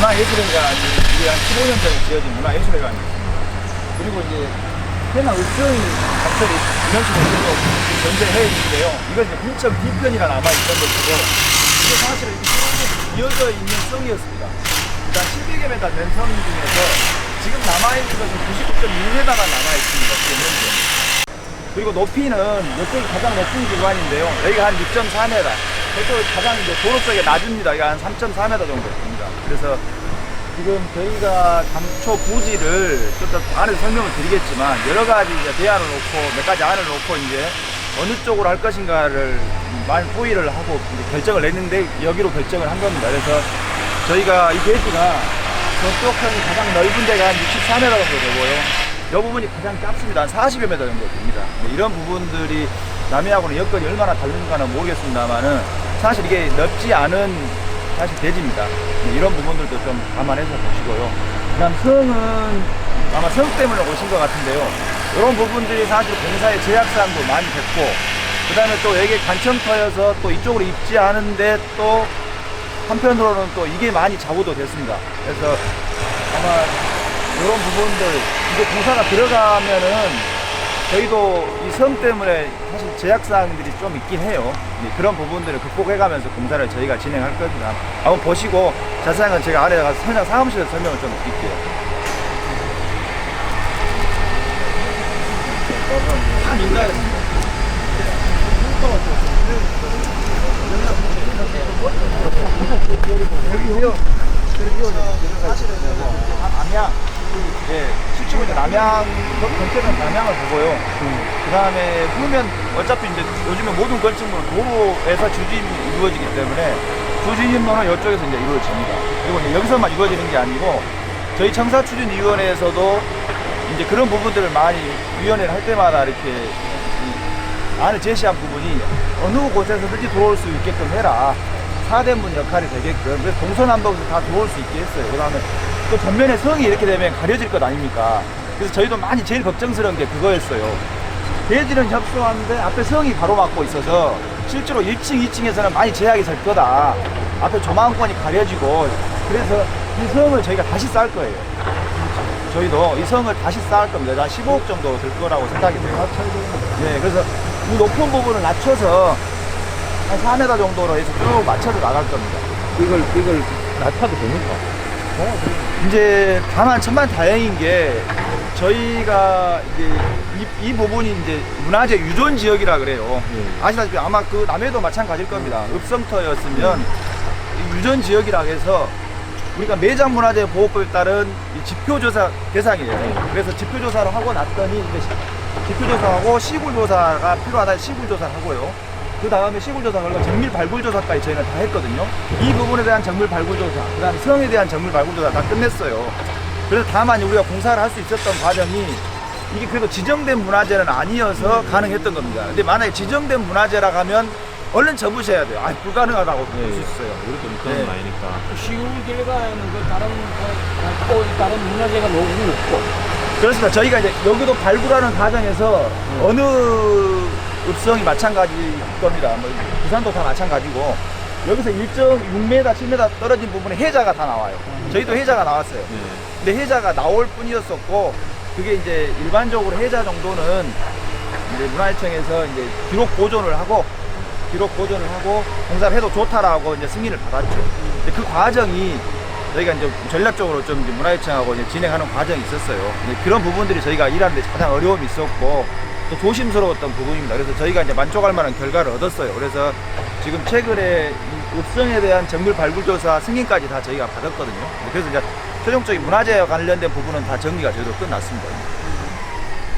문화예술회관, 이게 한 15년 전에 지어진 문화예술회관이 있습니다. 그리고 이제 해나 을성이 각설이 이런 식으로 전제해 있는데요. 이건 이제 근처 뒤편이라 남아있던 것이고, 이게 사실은 이렇게 이어져 있는 성이었습니다. 일단 700여 m 된 성 중에서 지금 남아있는 것은 99.1m가 남아있습니다. 현재. 그리고 높이는 이쪽이 가장 높은 기관인데요. 여기가 한 6.4m. 이쪽이 가장 이제 도로 쪽에 낮습니다. 여기가 한 3.4m 정도 됩니다. 그래서 지금 저희가 당초 부지를 좀 더 안에서 설명을 드리겠지만 여러 가지 이제 대안을 놓고 몇 가지 안을 놓고 이제 어느 쪽으로 할 것인가를 많이 토의를 하고 결정을 냈는데 여기로 결정을 한 겁니다. 그래서 저희가 이 대지가 저쪽 편이 가장 넓은 데가 한 64m 정도 되고요. 이 부분이 가장 짧습니다. 한 40여 m 정도 됩니다. 이런 부분들이 남해하고는 여건이 얼마나 다른가는 모르겠습니다만은 사실 이게 넓지 않은 사실 대지입니다. 이런 부분들도 좀 감안해서 보시고요. 그 다음 성은 아마 성 때문에 오신 것 같은데요. 이런 부분들이 사실 공사의 제약사항도 많이 됐고, 그 다음에 또 여기 관청터여서 또 이쪽으로 입지 않은데 또 한편으로는 또 이게 많이 자고도 됐습니다. 그래서 아마 이런 부분들, 이제 공사가 들어가면은 저희도 이 성 때문에 사실 제약사항들이 좀 있긴 해요. 그런 부분들을 극복해가면서 공사를 저희가 진행할 겁니다. 한번 보시고 자세한 건 제가 아래에 가서 사무실에서 설명을 좀 드릴게요. 다 민가였습니다. 여기요. 사실은 남양, 예, 실제로 이제 남양, 전체는 남양을 보고요. 그 다음에 보면 어차피 이제 요즘에 모든 건축물은 도로에서 주진이 이루어지기 때문에 주진임로는 이쪽에서 이제 이루어집니다. 그리고 이제 여기서만 이루어지는 게 아니고 저희 청사추진위원회에서도 이제 그런 부분들을 많이 위원회를 할 때마다 이렇게 안을 제시한 부분이 어느 곳에서든지 들어올 수 있게끔 해라. 사대문 역할이 되게끔. 그래서 동서남북에서 다 들어올 수 있게 했어요. 그 다음에 또 전면에 성이 이렇게 되면 가려질 것 아닙니까? 그래서 저희도 많이 제일 걱정스러운 게 그거였어요. 대지는 협소한데 앞에 성이 가로막고 있어서 실제로 1층, 2층에서는 많이 제약이 설 거다. 앞에 조망권이 가려지고, 그래서 이 성을 저희가 다시 쌓을 거예요. 저희도 이 성을 다시 쌓을 겁니다. 한 15억 정도 들 거라고 생각이 돼요. 네, 그래서 이 높은 부분을 낮춰서 한 4m 정도로 해서 쭉 맞춰서 나갈 겁니다. 이걸 낮춰도 됩니까? 이제 다만 천만다행인 게 저희가 이제 이 부분이 이제 문화재 유존 지역이라 그래요. 아시다시피 아마 그 남해도 마찬가지일 겁니다. 읍성터였으면 유존 지역이라 해서 우리가 매장문화재 보호법에 따른 지표조사 대상이에요. 그래서 지표조사를 하고 났더니 지표조사하고 시굴조사가 필요하다. 시굴조사를 하고요. 그 다음에 시굴조사 결과 정밀 발굴조사까지 저희는 다 했거든요. 이 부분에 대한 정밀 발굴조사, 그 다음에 성에 대한 정밀 발굴조사 다 끝냈어요. 그래서 다만 우리가 공사를 할 수 있었던 과정이 이게 그래도 지정된 문화재는 아니어서 가능했던 겁니다. 근데 만약에 지정된 문화재라 하면 얼른 접으셔야 돼요. 불가능하다고 볼 수 있어요. 우리도 밑돈 많이니까. 시골 길가에는 그 다른 문화재가 너무 없고. 그렇습니다. 저희가 이제 여기도 발굴하는 과정에서 어느 읍성이 마찬가지일 겁니다. 뭐 부산도 다 마찬가지고 여기서 일정 6m, 7m 떨어진 부분에 해자가 다 나와요. 저희도 해자가 나왔어요. 근데 해자가 나올 뿐이었었고 그게 이제 일반적으로 해자 정도는 이제 문화재청에서 이제 기록 보존을 하고 공사를 해도 좋다라고 이제 승인을 받았죠. 근데 그 과정이 저희가 이제 전략적으로 좀 이제 문화재청하고 이제 진행하는 과정이 있었어요. 그런 부분들이 저희가 일하는데 가장 어려움이 있었고 또 조심스러웠던 부분입니다. 그래서 저희가 이제 만족할 만한 결과를 얻었어요. 그래서 지금 최근에 이 읍성에 대한 정밀 발굴조사 승인까지 다 저희가 받았거든요. 그래서 이제 최종적인 문화재와 관련된 부분은 다 정리가 저희도 끝났습니다.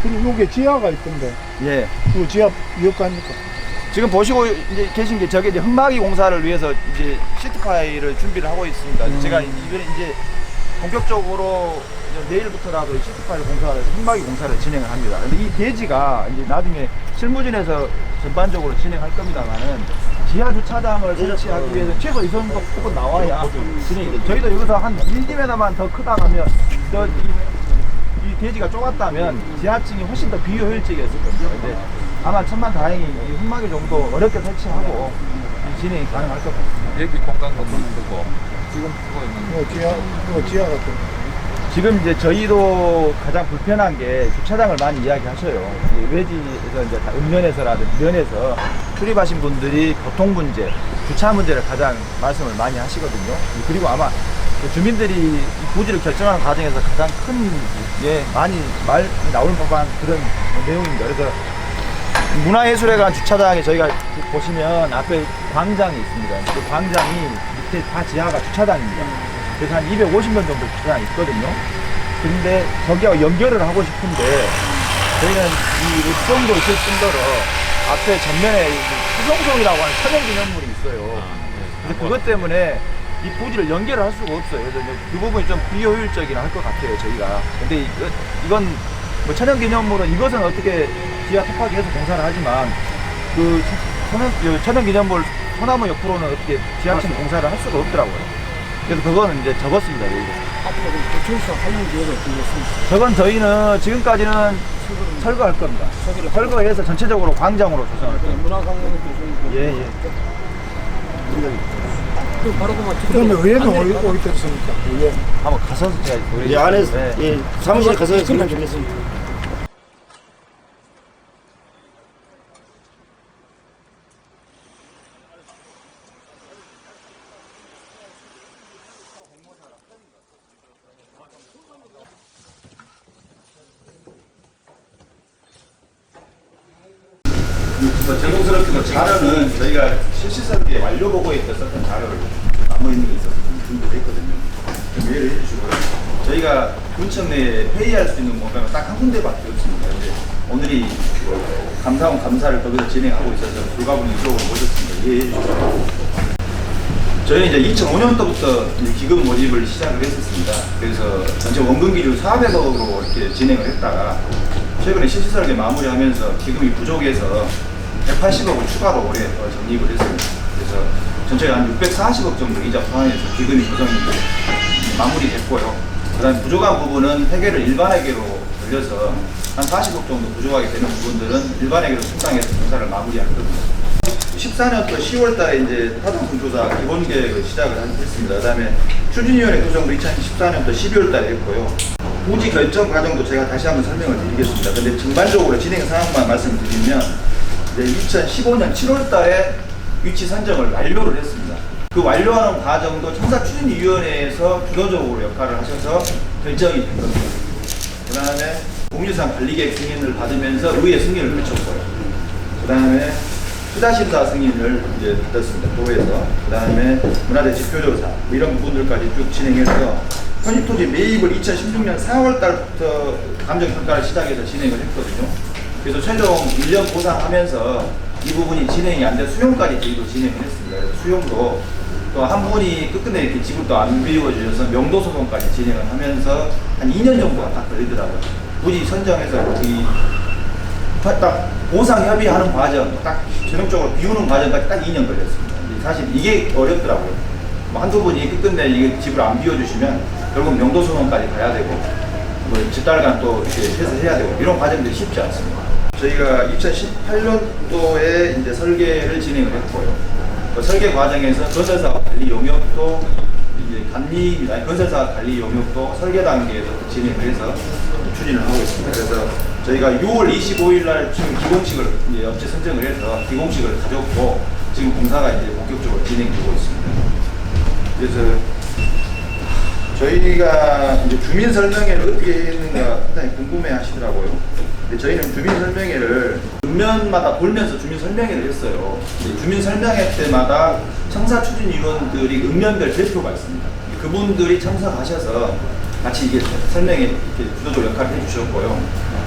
그리고 여기 지하가 있던데. 예. 그 지하 몇 가입니까? 지금 보시고 이제 계신 게 저게 이제 흙막이 공사를 위해서 이제 시트파이를 준비를 하고 있습니다. 제가 이번에 이제 본격적으로 내일부터라도 시트파이 공사를 흙막이 공사를 진행을 합니다. 근데 이 대지가 이제 나중에 실무진에서 전반적으로 진행할 겁니다만은 지하 주차장을 설치하기 위해서 최소 이 정도 폭은 나와야 진행이 돼요. 저희도 여기서 한 1m만 더 크다 하면 이 대지가 좁았다면 지하층이 훨씬 더 비효율적이었을 겁니다. 근데 아마 천만다행히 이 흙막이 정도 어렵게 설치하고 진행이 가능할 것 같습니다. 여기 공간도 크고 지금 쓰고 있는 지하 같은 거. 지금 이제 저희도 가장 불편한 게 주차장을 많이 이야기하셔요. 이 외지에서 이제 다 읍면에서라든지 면에서 출입하신 분들이 교통 문제, 주차 문제를 가장 말씀을 많이 하시거든요. 그리고 아마 그 주민들이 이 부지를 결정하는 과정에서 가장 큰 게 많이 말 나올 법한 그런 내용입니다. 그래서 문화예술회관 주차장에 저희가 보시면 앞에 광장이 있습니다. 그 광장이 밑에 다 지하가 주차장입니다. 그래서 한 250명 정도 주차장이 있거든요. 근데 저기하고 연결을 하고 싶은데 저희는 이 수성도 있을 뿐더러 앞에 전면에 수성송이라고 하는 천연기념물이 있어요. 근데 그것 때문에 이 부지를 연결을 할 수가 없어요. 그래서 이제 그 부분이 좀 비효율적이라 할 것 같아요, 저희가. 근데 이건 뭐 천연기념물은 이것은 어떻게 지하 토파기해서 공사를 하지만 그 천연기념물 소나무 옆으로는 어떻게 지하층 공사를 할 수가 없더라고요. 그래서 그거는 이제 적었습니다, 여기. 앞으로 도청소 활용 계획을 어떻게 했습니까? 저건 저희는 지금까지는 철거할 겁니다. 철거해서 전체적으로 광장으로 조성할 겁니다. 문화관광 교수님. 예. 그 바로 그만 그 다음에 의회는 어디 있습니까? 의회. 한번 가서 제가 이 안에서 네. 예, 사무실에 가서 설명 좀 했습니다. 정성스럽게도 자료는 저희가 실시설계 완료 보고에 썼던 자료를 남아 있는 게 있어서 준비했거든요. 좀 이해를 해주시고요. 저희가 군청 내에 회의할 수 있는 공간은 딱 한 군데밖에 없습니다. 근데 오늘이 감사원 감사를 거기서 진행하고 있어서 불가분이 이쪽으로 모셨습니다. 이해해 주시고요. 저희는 이제 2005년도부터 기금 모집을 시작을 했었습니다. 그래서 전체 원금 기준 400억으로 이렇게 진행을 했다가 최근에 실시설계 마무리하면서 기금이 부족해서 180억을 추가로 올해 적립을 했습니다. 그래서 전체가 한 640억 정도 이자 포함해서 기금이 구성이 마무리됐고요. 그 다음에 부족한 부분은 회계를 일반회계로 돌려서 한 40억 정도 부족하게 되는 부분들은 일반회계로 충당해서 공사를 마무리할 겁니다. 14년도 10월 달에 이제 타당성 조사 기본 계획을 시작을 했습니다. 그 다음에 추진위원회 구성도 2014년도 12월 달에 했고요. 부지 결정 과정도 제가 다시 한번 설명을 드리겠습니다. 근데 전반적으로 진행 상황만 말씀을 드리면 2015년 7월 달에 위치 선정을 완료를 했습니다. 그 완료하는 과정도 청사추진위원회에서 주도적으로 역할을 하셔서 결정이 된 겁니다. 그 다음에 공유상 관리계획 승인을 받으면서 의회 승인을 거쳤고요. 그 다음에 투자심사 승인을 이제 받았습니다. 도에서. 그 다음에 문화재 지표조사 뭐 이런 부분들까지 쭉 진행해서 편입토지 매입을 2016년 4월 달부터 감정평가를 시작해서 진행을 했거든요. 그래서 최종 1년 보상하면서 이 부분이 진행이 안 돼 수용까지 저희도 진행을 했습니다. 그래서 수용도 또 한 분이 끝끝내 이렇게 집을 또 안 비워주셔서 명도 소송까지 진행을 하면서 한 2년 정도가 딱 걸리더라고요. 부지 선정해서 딱 보상 협의하는 과정, 딱 최종적으로 비우는 과정까지 딱 2년 걸렸습니다. 사실 이게 어렵더라고요. 뭐 한두 분이 끝끝내 이게 집을 안 비워주시면 결국 명도 소송까지 가야 되고 뭐 집달간 또 이렇게 해서 해야 되고 이런 과정들이 쉽지 않습니다. 저희가 2018년도에 이제 설계를 진행을 했고요. 그 설계 과정에서 건설사 관리 용역도 이제 감리입니다. 건설사 관리 용역도 설계 단계에서 진행을 해서 추진을 하고 있습니다. 그래서 저희가 6월 25일 날 지금 기공식을 이제 업체 선정을 해서 기공식을 가졌고 지금 공사가 이제 본격적으로 진행되고 있습니다. 그래서 저희가 이제 주민 설명회를 어떻게 했는가 상당히 궁금해 하시더라고요. 근데 저희는 주민 설명회를 읍면마다 돌면서 주민 설명회를 했어요. 주민 설명회 때마다 청사추진위원들이 읍면별 대표가 있습니다. 그분들이 참석하셔서 같이 이게 설명회 이렇게 주도적 역할을 해주셨고요.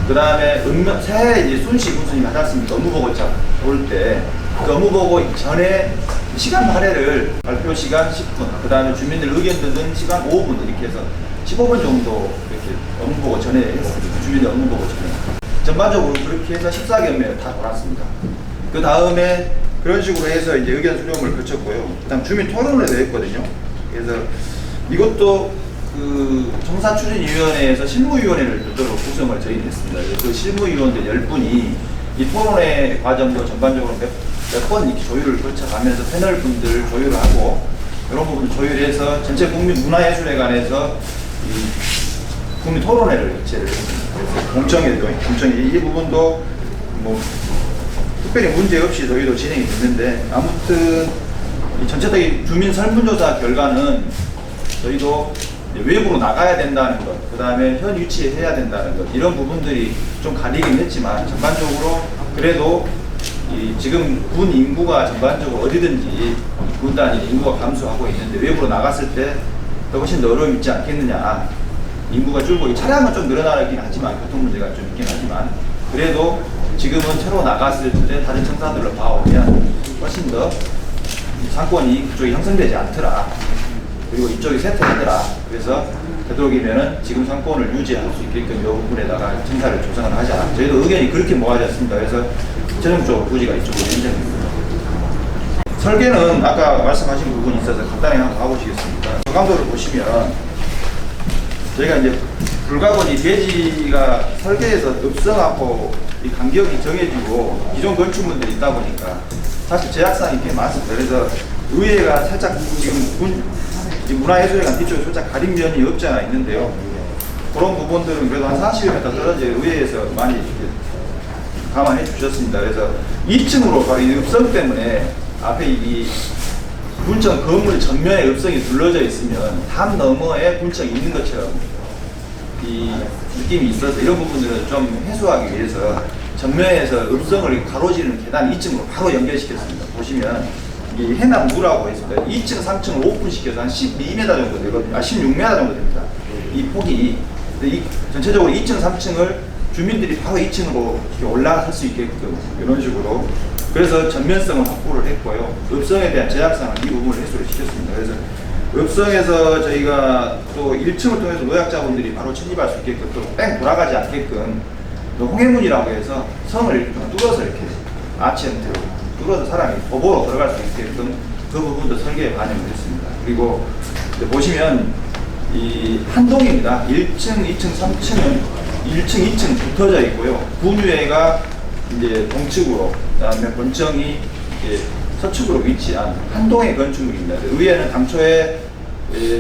그 다음에 새해 이제 순시 군순이 하지 않습니까? 업무보고차 올 때 그 업무보고 전에 시간 할애를 발표 시간 10분, 그 다음에 주민들 의견 듣는 시간 5분 이렇게 해서 15분 정도 이렇게 업무보고 전에 했습니다. 주민들 업무보고 전에. 전반적으로 그렇게 해서 14견매를 다 돌았습니다. 그 다음에 그런 식으로 해서 이제 의견 수렴을 거쳤고요. 그 다음 주민 토론을 했거든요. 그래서 이것도 그 청사추진위원회에서 실무위원회를 별도로 구성을 저희는 했습니다. 그 실무위원들 10분이 이 토론회 과정도 전반적으로 몇 번 이렇게 조율을 거쳐가면서 패널 분들 조율을 하고 이런 부분을 조율해서 전체 국민문화예술회관에서 이 국민 토론회를 개최를 했습니다. 공청회 이 부분도 뭐 특별히 문제 없이 저희도 진행이 됐는데 아무튼 이 전체적인 주민 설문조사 결과는 저희도 외부로 나가야 된다는 것, 그 다음에 현 위치에 해야 된다는 것 이런 부분들이 좀 가리긴 했지만 전반적으로 그래도 이 지금 군 인구가 전반적으로 어디든지 군 단위 인구가 감소하고 있는데 외부로 나갔을 때 더 훨씬 더 어려움이 있지 않겠느냐. 인구가 줄고 차량은 좀 늘어나긴 하지만 교통 문제가 좀 있긴 하지만 그래도 지금은 새로 나갔을 때 다른 청사들로 봐오면 훨씬 더 상권이 그쪽이 형성되지 않더라. 그리고 이쪽이 쇠퇴하더라. 그래서 되도록이면은 지금 상권을 유지할 수 있게끔 이 부분에다가 청사를 조성을 하자. 저희도 의견이 그렇게 모아졌습니다. 그래서 최종적으로 부지가 이쪽으로 인정입니다. 설계는 아까 말씀하신 부분이 있어서 간단히 한번 가보시겠습니다. 저강도를 보시면 저희가 이제 불가분이 대지가 설계에서 읍성하고 이 간격이 정해지고 기존 건축물들이 있다 보니까 사실 제약상이 꽤 많습니다. 그래서 의회가 살짝 지금 문화예술회관 뒤쪽에 살짝 가린 면이 없지 않아 있는데요. 그런 부분들은 그래도 한 40m 떨어져 의회에서 많이 이렇게 감안해 주셨습니다. 그래서 2층으로 바로 이 읍성 때문에 앞에 이 군청 건물 전면에 읍성이 둘러져 있으면 담 너머에 군청이 있는 것처럼 이 느낌이 있어서 이런 부분들을 좀 해소하기 위해서 전면에서 읍성을 가로지르는 계단 2층으로 바로 연결시켰습니다. 보시면 이 해남무라고 했습니다. 2층, 3층을 오픈시켜서 한 12m 정도 되거든요. 16m 정도 됩니다. 이 폭이 이 전체적으로 2층, 3층을 주민들이 바로 2층으로 올라갈 수 있게끔 이런 식으로 그래서 전면성을 확보를 했고요. 읍성에 대한 제약상을 이 부분을 해소를 시켰습니다. 그래서 읍성에서 저희가 또 1층을 통해서 노약자분들이 바로 침입할 수 있게끔 또 뺑 돌아가지 않게끔 또 홍해문이라고 해서 성을 이렇게 좀 뚫어서 이렇게 아치 형태로 뚫어서 사람이 도보로 들어갈 수 있게끔 그 부분도 설계에 반영을 했습니다. 그리고 보시면 이 한 동입니다. 1층, 2층, 3층은 1층, 2층 붙어져 있고요. 분유회가 이제 동측으로, 그다음에 본청이 이제 서측으로 위치한 한 동의 건축물입니다. 의회는 당초에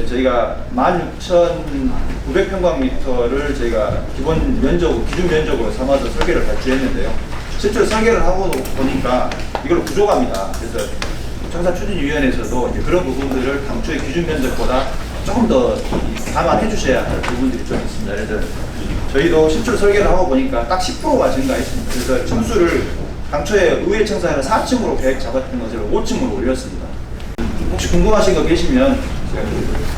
저희가 16,900평방미터를 저희가 기본 면적으로, 기준 면적으로 삼아서 설계를 발주했는데요. 실제로 설계를 하고 보니까 이걸 부족합니다. 그래서 청사추진위원회에서도 이제 그런 부분들을 당초의 기준 면적보다 조금 더 감안해 주셔야 할 부분들이 좀 있습니다. 그래서 저희도 실제로 설계를 하고 보니까 딱 10%가 증가했습니다. 그래서 층수를 당초에 의회 청사에는 4층으로 계획 잡았던 것을 5층으로 올렸습니다. 혹시 궁금하신 거 계시면 제가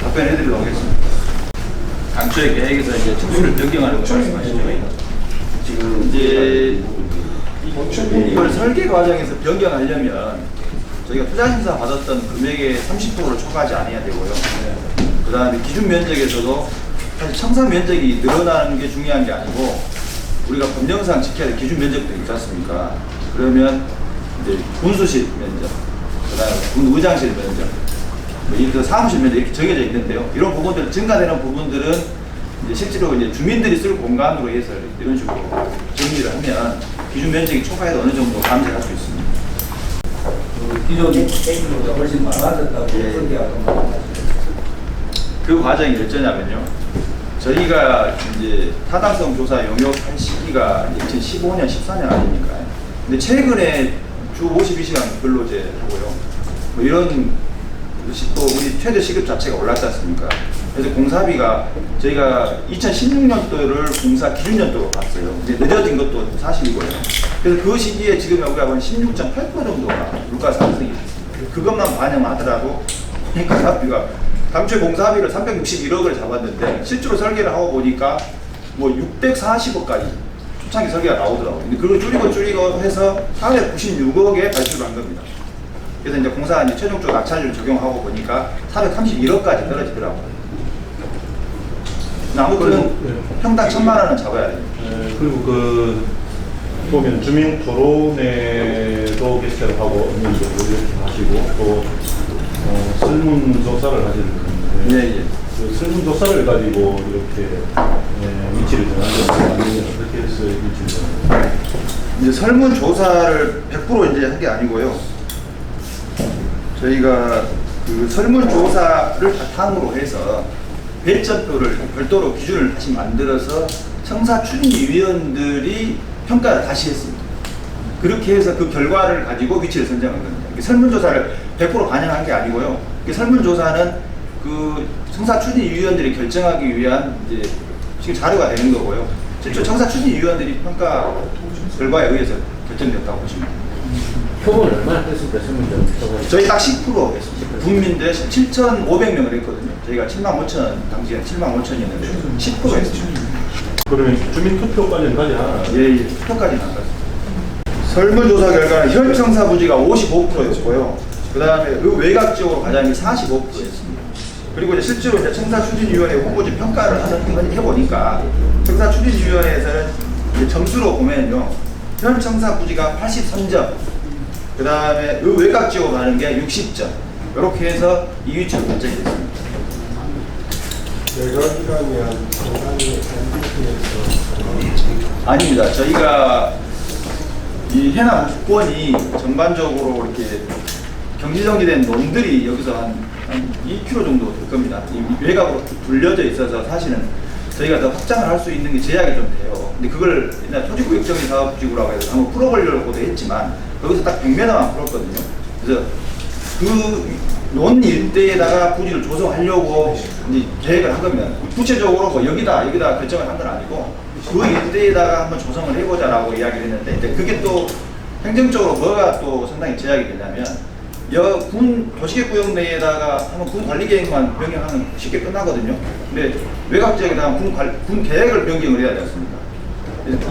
답변해 드리도록 하겠습니다. 당초의 계획에서 이제 층수를 변경하는 거 말씀하시죠. 지금 이제 이걸 설계 과정에서 변경하려면 저희가 투자심사 받았던 금액의 30%를 초과하지 않아야 되고요. 그 다음에 기준 면적에서도 사실 청사 면적이 늘어나는 게 중요한 게 아니고 우리가 법령상 지켜야 될 기준 면적도 있지 않습니까? 그러면 이제 군수실 면적, 그 다음에 군 의장실 면적, 뭐 사무실 면적 이렇게 정해져 있는데요. 이런 부분들 증가되는 부분들은 이제 실제로 이제 주민들이 쓸 공간으로 해서 이런 식으로 정리를 하면 기준 면적이 초과해도 어느 정도 감소할 수 있습니다. 기존 게임보다 훨씬 많아졌다고 설계하던 그 과정이 어쩌냐면요. 저희가 이제 타당성 조사 용역한 시기가 2015년, 14년 아닙니까? 근데 최근에 주 52시간 근로제 하고요. 뭐 이런 또 우리 최저 시급 자체가 올랐지 않습니까? 그래서 공사비가 저희가 2016년도를 공사 기준년도로 봤어요. 이제 늦어진 것도 사실이고요. 그래서 그 시기에 지금 우리가 한 16.8% 정도가 물가 상승이 됐습니다. 그것만 반영하더라도 공사비가 당초에 공사비를 361억을 잡았는데 실제로 설계를 하고 보니까 뭐 640억까지 초창기 설계가 나오더라고요. 근데 그걸 줄이고 해서 496억에 발주를 한 겁니다. 그래서 이제 공사가 이제 최종적으로 낙찰률 적용하고 보니까 431억까지 떨어지더라고요. 아무튼 평당 1,000만 원은 잡아야 돼요. 그리고 그 보면 주민 토론회도 개최를 하고 어느 정도 이렇게 하시고 또 설문조사를 하시는 건데 예. 그 설문조사를 가지고 이렇게 위치를 정하는 건 어떻게 해서 위치를 정하는 이제 설문조사를 100% 이제 한 게 아니고요. 저희가 그 설문조사를 바탕으로 해서 배점표를 별도로 기준을 다시 만들어서 청사추진위원들이 평가를 다시 했습니다. 그렇게 해서 그 결과를 가지고 위치를 선정한 겁니다. 설문조사를 100% 반영한 게 아니고요. 설문조사는 그 청사추진위원들이 결정하기 위한 이제 지금 자료가 되는 거고요. 실제 청사추진위원들이 평가 결과에 의해서 결정됐다고 보시면 됩니다. 표본을 얼마나 했습니까? 설문조사. 저희 딱 10% 했습니다. 국민들 7,500명을 했거든요. 저희가 75,000, 당시에 75,000이었는데 10% 했습니다. 그러면 주민투표까지는 가지 않아요? 예, 투표까지는 안 갔습니다. 설문조사 결과는 현 청사 부지가 55%였고요. 그 다음에 그 외곽 지역으로 가자면 45%였습니다. 그리고 이제 실제로 이제 청사추진위원회 후보지 평가를 해보니까 청사추진위원회에서는 이제 점수로 보면요. 현 청사 부지가 83점, 그 다음에 그 외곽 지역으로 가는 게 60점. 이렇게 해서 이 위치로 결정이 됐습니다. 내각이라면 상당히 아닙니다. 저희가 이 해남 국권이 전반적으로 이렇게 경지정지된 논들이 여기서 한 2km 정도 될 겁니다. 이 외곽으로 둘려져 있어서 사실은 저희가 더 확장을 할 수 있는 게 제약이 좀 돼요. 근데 그걸 옛날 토지구역정리 사업지구라고 해서 한번 풀어보려고도 했지만 여기서 딱 100m만 풀었거든요. 그래서 그 논 일대에다가 부지를 조성하려고 이제 계획을 한 겁니다. 구체적으로 뭐 여기다 결정을 한 건 아니고 그 일대에다가 한번 조성을 해보자라고 이야기를 했는데 이제 그게 또 행정적으로 뭐가 또 상당히 제약이 되냐면 군 도시계획구역 내에다가 한번 군 관리계획만 변경하면 쉽게 끝나거든요. 근데 외곽지역에다가 군 계획을 변경을 해야 되지 않습니까?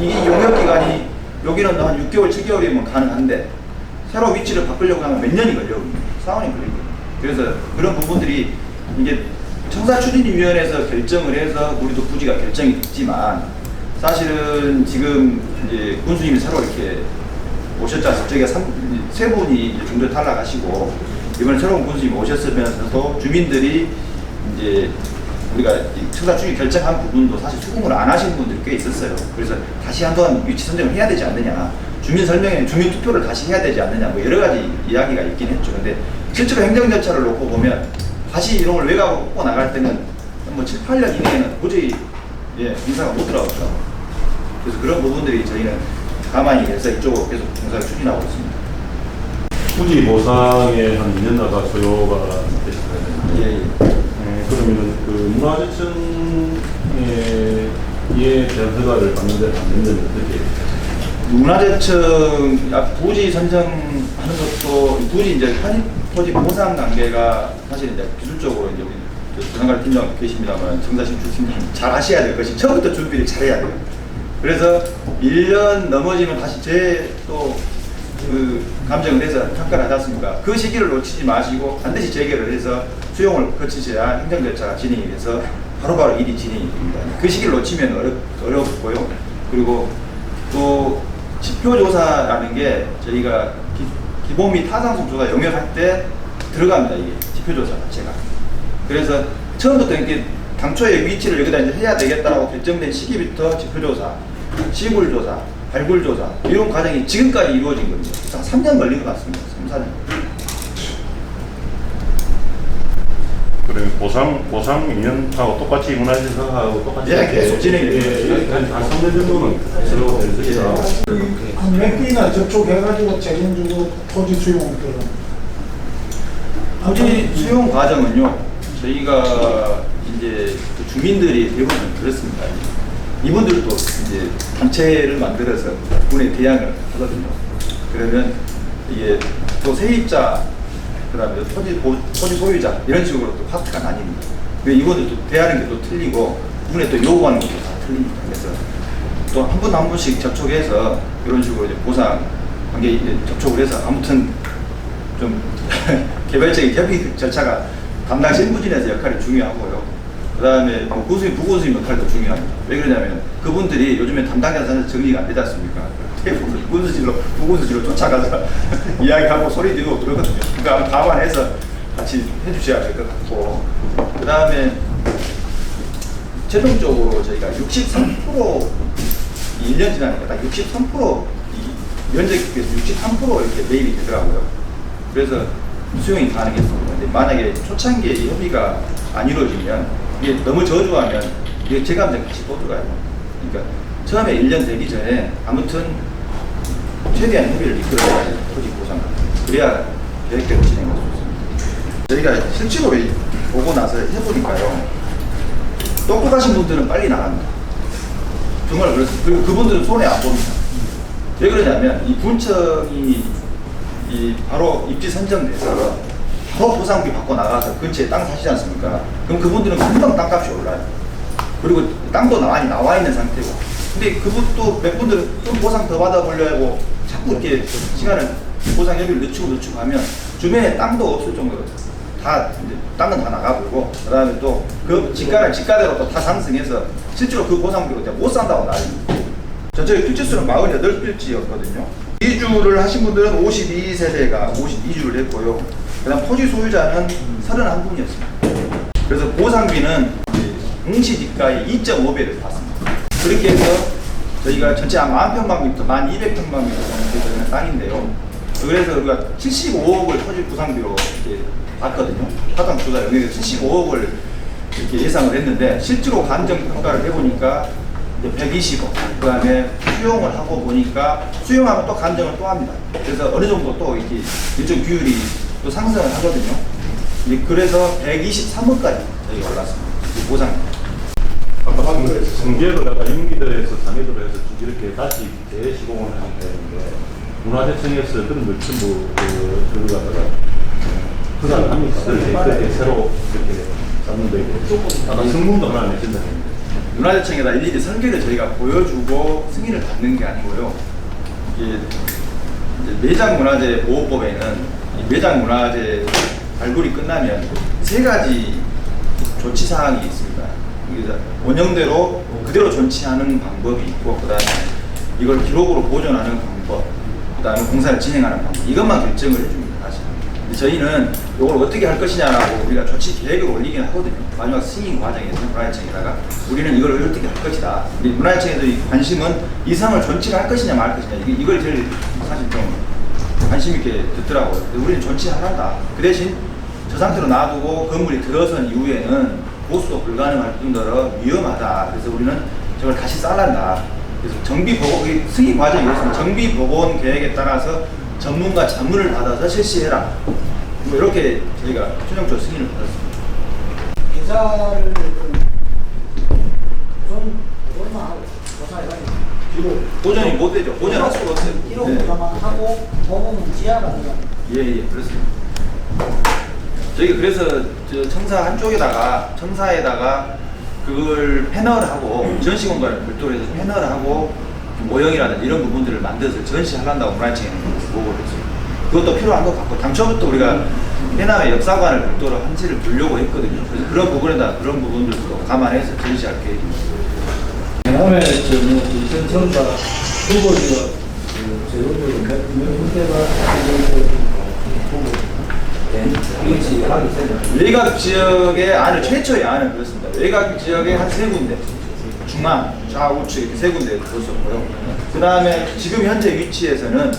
이 용역기간이 여기는 한 6개월, 7개월이면 가능한데 새로 위치를 바꾸려고 하면 몇 년이 걸려요. 4년이 걸리거든요. 그래서 그런 부분들이 이게 청사추진위원회에서 결정을 해서 우리도 부지가 결정이 됐지만 사실은 지금 이제 군수님이 새로 이렇게 오셨지 않습니까? 저희가 세 분이 이제 중도 탈락하시고 이번에 새로운 군수님이 오셨으면서도 주민들이 이제 우리가 청사추진 결정한 부분도 사실 수긍을 안 하신 분들이 꽤 있었어요. 그래서 다시 한번 위치 선정을 해야 되지 않느냐, 주민 설명에 주민 투표를 다시 해야 되지 않느냐, 뭐 여러 가지 이야기가 있긴 했죠. 근데 실제로 행정 절차를 놓고 보면 다시 이런 걸 외곽으로 뽑고 나갈 때는 뭐 7, 8년 이내에는 도저히 인사가 못 들어가죠. 그래서 그런 부분들이 저희는 가만히 해서 이쪽으로 계속 공사를 추진하고 있습니다. 부지 보상에 한 2년 나가 소요가 되실까요? 예. 그러면은 그 문화재청에 대한 허가를 받는 데는 어떻게? 문화재청 부지 선정하는 것도 부지 이제 토지 보상 단계가 사실 이제 기술적으로 이제 우리 조상관 팀장 계십니다만 정사신 출신님 잘 하셔야 될 것이 처음부터 준비를 잘해야 돼요. 그래서 1년 넘어지면 다시 또 그 감정을 해서 평가를 하지 않습니까? 그 시기를 놓치지 마시고 반드시 재개를 해서 수용을 거치셔야 행정 절차가 진행이 돼서 바로바로 일이 진행이 됩니다. 그 시기를 놓치면 어렵고요. 그리고 또 지표조사라는 게 저희가 기본 및 타당성 조사 영역할 때 들어갑니다. 이게 지표조사 자체가. 그래서 처음부터 이렇게 당초에 위치를 여기다 이제 해야 되겠다라고 결정된 시기부터 지표조사, 시굴조사, 발굴조사 이런 과정이 지금까지 이루어진 겁니다. 한 3년 걸린 것 같습니다. 3, 4년. 그러면 보상 2년하고 똑같이 문화재청하고 똑같이 계속 진행이 돼요. 한 3년 정도는 들어가고 되겠죠. 몇 개나 접촉해가지고 재정 주고 토지 수용들은 토지 수용 과정은요, 저희가 이제 그 주민들이 대부분 그렇습니다. 이분들도 이제 단체를 만들어서 군에 대항을 하거든요. 그러면 이게 또 세입자, 그 다음에 토지 소유자, 이런 식으로 또 파트가 나뉩니다. 이분들도 대하는 게 또 틀리고, 군에 또 요구하는 것도 다 틀립니다. 그래서 또 한 분 한 분씩 접촉해서 이런 식으로 이제 보상 관계 이제 접촉을 해서 아무튼 좀 개별적인 협의 절차가 담당 신부진에서 역할이 중요하고요. 그 다음에 군수님, 부군수님 역할도 중요합니다. 왜 그러냐면 그분들이 요즘에 담당자에서 정리가 안 되지 않습니까? 대부분 군수실로, 부군수실로 쫓아가서 이야기하고 소리 지르고 그러거든요. 그러니까 감안해서 같이 해주셔야 될 것 같고, 그 다음에 최종적으로 저희가 63% 1년 지나니까 딱 63% 면적에서 63% 이렇게 매입이 되더라고요. 그래서 수용이 가능했습니다. 근데 만약에 초창기에 이 협의가 안 이루어지면 이게 너무 저조하면 이게 재감정 다시 또 들어가요. 그러니까 처음에 1년 되기 전에 아무튼 최대한 협의를 이끌어야 돼요. 토지 보상. 그래야 계획대로 진행할 수 있습니다. 저희가 실제로 보고 나서 해보니까요. 똑똑하신 분들은 빨리 나갑니다. 정말 그렇습니다. 그리고 그분들은 손해 안 봅니다. 왜 그러냐면 이 분청이 바로 입지 선정돼서 바로 보상비 받고 나가서 근처에 땅 사시지 않습니까? 그럼 그분들은 금방 땅값이 올라요. 그리고 땅도 많이 나와 있는 상태고. 근데 그분도 몇 분들은 좀 보상 더 받아보려고 자꾸 이렇게 시간을 보상 협의를 늦추고 하면 주변에 땅도 없을 정도로 다 이제 땅은 다 나가버리고 그다음에 또 그 지가대로 또 다 상승해서 실제로 그 보상비로 못 산다고 난립니다. 전체 필지수는 48필지였거든요. 이주를 하신 분들은 52세대가 52주를 했고요. 그다음 토지 소유자는 31분이었습니다. 그래서 보상비는 응시지가의 2.5배를 받습니다. 그렇게 해서 저희가 전체 한 10,000평방미터, 12,000평방미터 정도 되는 땅인데요. 그래서 우리가 75억을 토지 보상비로 이렇게 받거든요. 하당 조사 영역에서 75억을 이렇게 예상을 했는데 실제로 감정 평가를 해보니까 120억. 그다음에 수용을 하고 보니까 수용하면 또 감정을 또 합니다. 그래서 어느 정도 또 이렇게 일정 비율이 또 상승을 하거든요. 그래서 123억까지 저희가 올랐습니다. 보상. 아까 방금 중개를 갖다 임기들에서 자매들을 해서 이렇게 다시 재시공을 하는 되는데 문화재청에서 그런 걸 전부 그걸 갖다가 그걸 합니까? 그렇게 새로 이렇게 잡는 데 있고 아까 성문도 하나 내신다는데 문화재청에다 일일이 설계를 저희가 보여주고 승인을 받는 게 아니고요. 이게 이제 매장문화재 보호법에는 이 매장문화재 발굴이 끝나면 3가지 조치 사항이 있습니다. 그래서 원형대로 그대로 존치하는 방법이 있고, 그다음에 이걸 기록으로 보존하는 방법, 그다음에 공사를 진행하는 방법, 이것만 결정을 해줍니다. 사실. 저희는 이걸 어떻게 할 것이냐라고 우리가 조치 계획을 올리긴 하거든요. 마지막 승인 과정에서 문화재청에다가 우리는 이걸 어떻게 할 것이다. 우리 문화재청에서 관심은 이상을 존치를 할 것이냐 말 것이냐, 이걸 제일 사실 좀 관심 있게 듣더라고요. 근데 우리는 존치하란다. 그 대신 저 상태로 놔두고 건물이 들어선 이후에는 보수도 불가능할 뿐더러 위험하다. 그래서 우리는 저걸 다시 잘란다. 그래서 정비 복원, 승인 과정이 그렇습니다. 정비 복원 계획에 따라서 전문가 자문을 받아서 실시해라. 뭐 이렇게 저희가 최종적으로 승인을 받았습니다. 계좌를 우선 하고 조사해가지고 뒤로 보존이 못 되죠. 보존할 수가 없어요. 1호 보좌만 하고 보험은 지하가 아니라 예, 그렇습니다. 저희가 그래서 저 청사에다가 그걸 패널하고 전시 공간을 별도로 해서 패널하고 모형이라든지 이런 부분들을 만들어서 전시하려고 문화청에 보고를 했어요. 그것도 필요한 것 같고, 당초부터 우리가 해남의 역사관을 별도로 한지를 두려고 했거든요. 그래서 그런 부분에다 그런 부분들도 감안해서 전시할 계획입니다. 다음에 전 전사 후보지가 제도적으로 몇 군데가 이것이 하기 때문에 외곽 지역의 안을 최초의 안은 그렇습니다. 외곽 지역에 한 3군데, 중앙, 좌우측 이렇게 3군데 뒀었고요. 그 다음에 지금 현재 위치에서는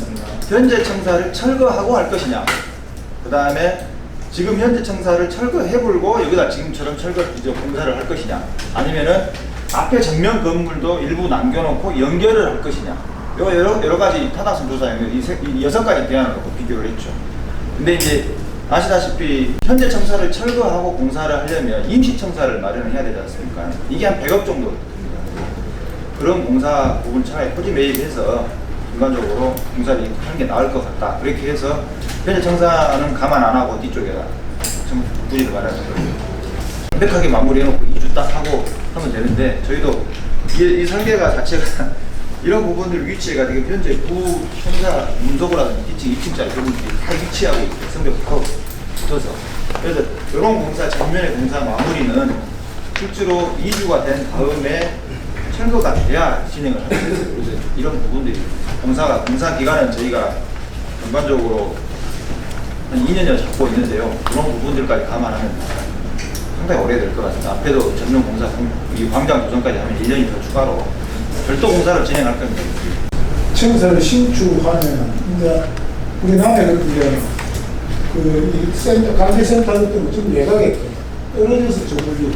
현재 청사를 철거하고 할 것이냐, 그 다음에 지금 현재 청사를 철거해불고 여기다 지금처럼 철거 공사를 할 것이냐, 아니면은 앞에 정면 건물도 일부 남겨놓고 연결을 할 것이냐, 여러 가지 타당성 조사에 이 6가지 대안을 놓고 비교를 했죠. 근데 이제 아시다시피 현재 청사를 철거하고 공사를 하려면 임시 청사를 마련을 해야 되지 않습니까? 이게 한 100억 정도 됩니다. 그런 공사 부분 차에 토지 매입해서 중간적으로 공사를 하는 게 나을 것 같다. 그렇게 해서 현재 청사는 가만 안 하고 뒤쪽에다 부지를 마련을 했거든요. 완벽하게 마무리해놓고 2주 딱 하고 하면 되는데, 저희도 이 설계가 자체가 이런 부분들 위치가 지금 현재 부청사 문서고라든지 2층짜리 부분들이 다 위치하고 있고 성벽 바로 붙어서, 그래서 이런 공사 전면의 공사 마무리는 실제로 2주가 된 다음에 철거가 돼야 진행을 하게 됐어요. 그래서 이런 부분들이 공사 기간은 저희가 전반적으로 한 2년여 잡고 있는데요. 그런 부분들까지 감안하면 상당히 오래될 것 같습니다. 앞에도 전면 공사, 이 광장 조성까지 하면 1년이 더 추가로 별도 공사를 진행할 겁니다. 청사를 신축하면 이제 우리 남해 같은 경우는 이 센터, 관제센터 같은 거 좀 외곽에 있거든요. 떨어져서 저물리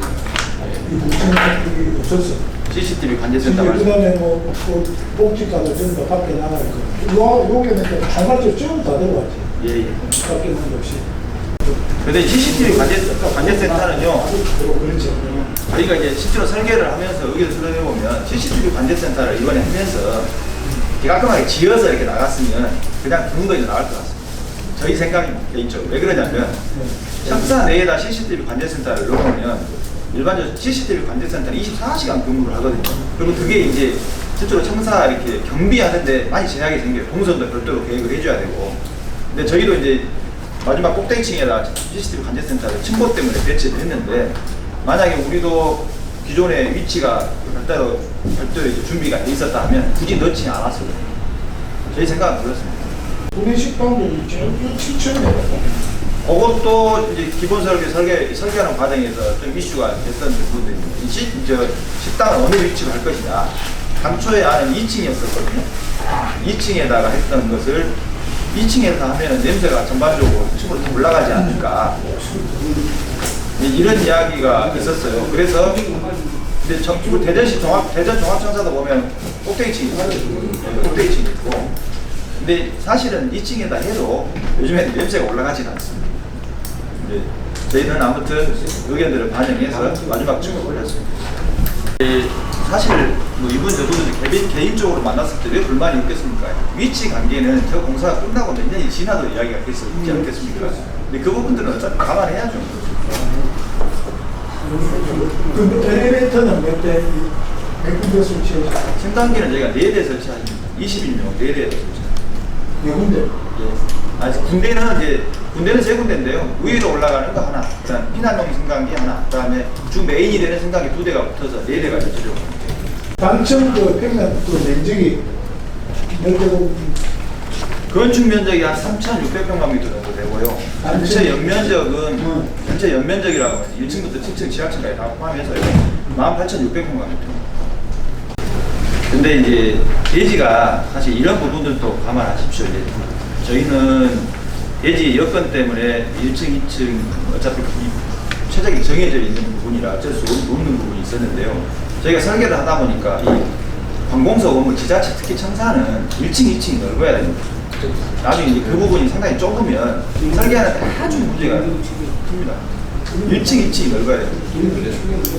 이 무청이 없었어. CCTV 관제센터 말씀. 그다음에 뭐 복지과도 전부 다 밖에 나가 있고, 요게는 총괄적 전부 다 들어왔지. 예, 예. 밖에는 없이. 근데 CCTV 관제센터는요, 그렇죠. 저희가 이제 실제로 설계를 하면서 의견을 수렴해보면 CCTV 관제센터를 이번에 하면서 깔끔하게 지어서 이렇게 나갔으면 그냥 분거에서 나갈 것 같습니다. 저희 생각이 개인적으로. 왜 그러냐면 청사 내에다 CCTV 관제센터를 넣으면 일반적으로 CCTV 관제센터는 24시간 근무를 하거든요. 그러면 그게 이제 실제로 청사 이렇게 경비하는데 많이 제약이 생겨요. 동선도 별도로 계획을 해줘야 되고. 근데 저희도 이제 마지막 꼭대기층에다 CCTV 관제센터를 침보 때문에 배치를 했는데 만약에 우리도 기존의 위치가 별도로 이제 준비가 돼 있었다 하면 굳이 넣지 않았어요. 저희 생각은 그렇습니다. 우리 식당도 제일 7층에 그것도 이제 기본 설계하는 과정에서 좀 이슈가 됐던 부분도 있는데, 식당을 어느 위치로 할 것이냐. 당초에 안은 2층이었었거든요. 2층에다가 했던 것을 2층에서 하면 냄새가 전반적으로 층으로 더 올라가지 않을까. 이런 이야기가 있었어요. 그래서 근데 대전 종합청사도 보면 꼭대기층이 있어요. 꼭대기층이 있고. 근데 사실은 2층에다 해도 요즘에는 냄새가 올라가지는 않습니다. 이제 저희는 아무튼 의견들을 반영해서 마지막 층을 올렸습니다. 사실 뭐 이분 저분들 개인적으로 만났을 때 왜 불만이 없겠습니까? 위치 관계는 저 공사가 끝나고 몇 년이 지나도 이야기가 있지 않겠습니까? 근데 그 부분들은 어차피 감안해야죠. 그 엘리베이터는 몇 대? 몇 군데 설치해서? 3단계는 저희가 4대 설치합니다. 21명 4대 설치합니다. 네 군데? 예. 아직 군대는 3군데인데요. 위로 올라가는 거 하나, 그다음 피난용 승강기 하나, 그다음에 주 메인이 되는 승강기 2대가 붙어서 4대가 있죠. 당첨 그 평면 그 면적이 몇 개고? 건축 면적이 한 3,600평방미터 정도 되고요. 전체 연면적이라고 하면 1층부터 7층 지하층까지 다 포함해서요. 18,600평방미터. 근데 이제 대지가 사실 이런 부분들도 감안하십시오. 이제 저희는 대지 여건 때문에 1층, 2층 어차피 최적이 정해져 있는 부분이라 어쩔 수 없는 부분이 있었는데요. 저희가 설계를 하다 보니까 이 관공서 건물 지자체 특히 청사는 1층, 2층이 넓어야 됩니다. 나중에 이제 그 부분이 상당히 좁으면 설계하는 데 아주 문제가 큽니다. 1층, 2층이 넓어야 됩니다.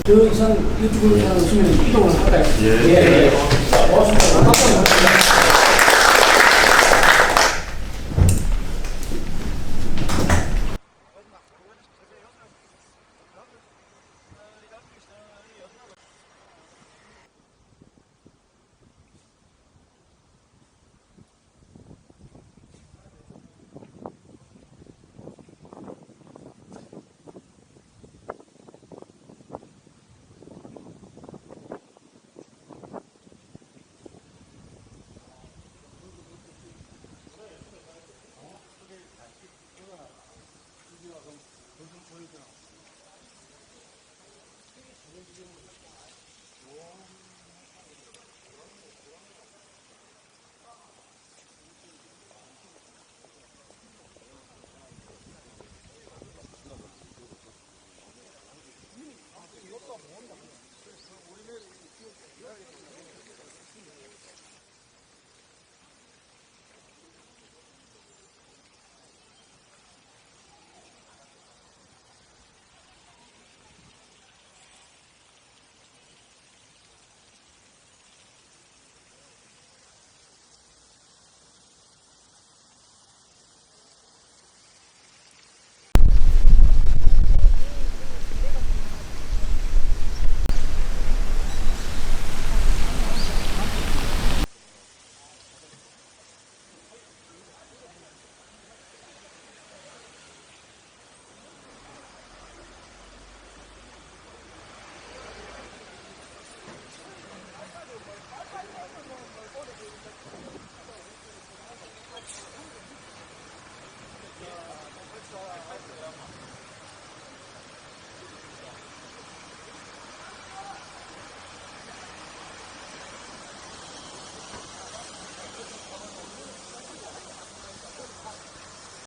저 이상 유튜브 하시면 이동을 할까요? 예. 고맙습니다.